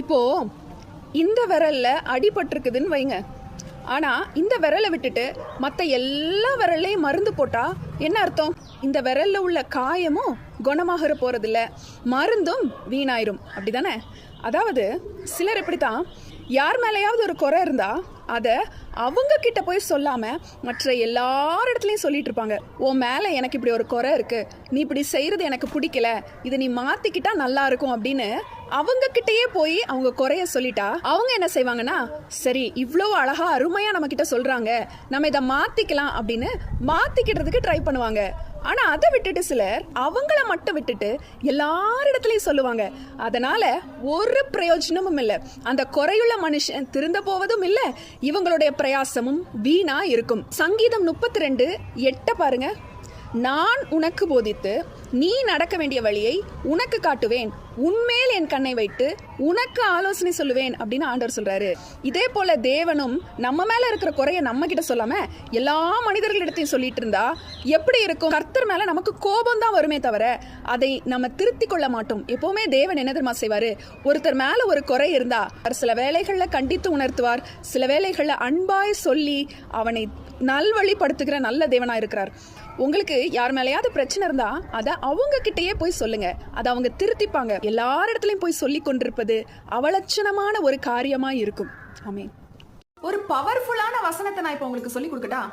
இப்போ இந்த விரல்ல அடிபட்டிருக்குதுன்னு வைங்க. ஆனா இந்த விரலை விட்டுட்டு மற்ற எல்லா விரல்லையும் மருந்து போட்டா என்ன அர்த்தம்? இந்த விரல்ல உள்ள காயமும் குணமாக போறதில்ல, மருந்தும் வீணாயிரும். அப்படிதானே? அதாவது சிலர் இப்படித்தான், யார் மேலேயாவது ஒரு குறை இருந்தா அதை அவங்க கிட்ட போய் சொல்லாம மற்ற எல்லாரிடத்துலையும் சொல்லிட்டு இருப்பாங்க. உன் மேல எனக்கு இப்படி ஒரு குறை இருக்கு, நீ இப்படி செய்யறது எனக்கு பிடிக்கல, இதை நீ மாத்திக்கிட்டா நல்லா இருக்கும் அப்படின்னு அவங்க கிட்டயே போய் அவங்க குறைய சொல்லிட்டா அவங்க என்ன செய்வாங்கன்னா, சரி இவ்வளவு அழகா அருமையா நம்ம கிட்ட சொல்றாங்க, நம்ம இதை மாத்திக்கலாம் அப்படின்னு மாத்திக்கிட்டதுக்கு ட்ரை பண்ணுவாங்க. ஆனா அதை விட்டுட்டு சிலர் அவங்கள மட்டும் விட்டுட்டு எல்லாரிடத்துலயும் சொல்லுவாங்க. அதனால ஒரு பிரயோஜனமும் இல்லை. அந்த குறையுள்ள மனுஷன் திருந்த போவதும் இல்லை, இவங்களுடைய பிரயாசமும் வீணா இருக்கும். சங்கீதம் 32:8 பாருங்க. நான் உனக்கு போதித்து நீ நடக்க வேண்டிய வழியை உனக்கு காட்டுவேன், உன்மேல் என் கண்ணை வைத்து உனக்கு ஆலோசனை சொல்லுவேன் அப்படின்னு ஆண்டவர் சொல்றாரு. இதே போல தேவனும் நம்ம மேல இருக்கிற குறைய நம்ம கிட்ட சொல்லாம எல்லா மனிதர்களிடத்தையும் சொல்லிட்டு இருந்தா எப்படி இருக்கும்? கர்த்தர் மேல நமக்கு கோபம் தான் வருமே தவிர அதை நம்ம திருத்தி கொள்ள மாட்டோம். எப்பவுமே தேவன் என்ன தெரியுமா செய்வாரு? ஒருத்தர் மேல ஒரு குறை இருந்தா சில வேளைகள்ல கண்டித்து உணர்த்துவார், சில வேளைகள்ல அன்பாய் சொல்லி அவனை நல்வழிப்படுத்துகிற நல்ல தேவனா இருக்கிறார். உங்களுக்கு யார் மேலேயாவது பிரச்சனை இருந்தா அதை அவங்க கிட்டயே போய் சொல்லுங்க, அதை அவங்க திருத்திப்பாங்க. எல்லாரிடத்துலயும் போய் சொல்லி கொண்டிருப்பது அவலட்சணமான ஒரு காரியமா இருக்கும். ஆமென். ஒரு பவர்ஃபுல்லான வசனத்தை நான் இப்ப உங்களுக்கு சொல்லி கொடுக்கட்டா?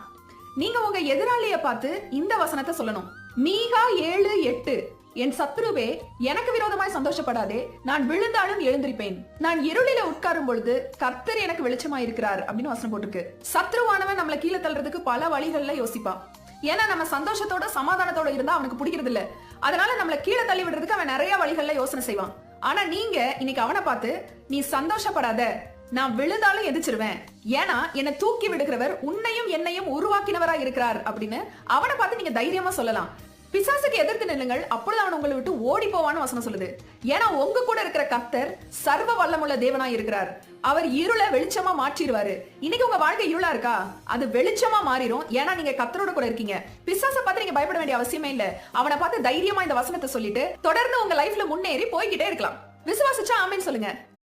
நீங்க உங்க எதிராளிய பார்த்து இந்த வசனத்தை சொல்லணும். மீகா 7:8, என் சத்துருவே எனக்கு விரோதமாய் சந்தோஷப்படாதே, நான் விழுந்தாலும் எழுந்திருப்பேன், நான் இருளில உட்காரும் பொழுது கர்த்தர் எனக்கு வெளிச்சமாய் இருக்கிறார் அப்படின்னு வசனம் போட்டிருக்கு. சத்ருவானவன் நம்மள கீழே தள்ளுறதுக்கு பல வழிகள்ல யோசிப்பான். ஏன்னா நம்ம சந்தோஷத்தோட சமாதானத்தோட இருந்தா அவனுக்கு பிடிக்கிறது இல்ல. அதனால நம்மள கீழே தள்ளி விடுறதுக்கு அவன் நிறைய வழிகள்ல யோசனை செய்வான். ஆனா நீங்க இன்னைக்கு அவனை பார்த்து, நீ சந்தோஷப்படாத, நான் விழுந்தாலும் எதிர்ச்சிருவேன், ஏன்னா என்னை தூக்கி விடுகிறவர் உன்னையும் என்னையும் உருவாக்கினவரா இருக்கிறார் அப்படின்னு அவனை பார்த்து நீங்க தைரியமா சொல்லலாம். பிசாசுக்கு எதிர்த்து நில்லுங்கள், அப்பொழுது அவன் உங்களை விட்டு ஓடி போவான்னு வசனம் சொல்லுது. ஏன்னா உங்க கூட இருக்கிற கர்த்தர் சர்வ வல்லமுள்ள தேவனாய் இருக்கிறார். அவர் இருளை வெளிச்சமா மாற்றிடுவாரு. இன்னைக்கு உங்க வாழ்க்கை இருளா இருக்கா? அது வெளிச்சமா மாறிடும். ஏன்னா நீங்க கர்த்தரோட கூட இருக்கீங்க. பிசாசை பார்த்து நீங்க பயப்பட வேண்டிய அவசியமே இல்ல. அவனை பார்த்து தைரியமா இந்த வசனத்தை சொல்லிட்டு தொடர்ந்து உங்க லைஃப்ல முன்னேறி போய்கிட்டே இருக்கலாம். விசுவாசிச்சா ஆமென் சொல்லுங்க.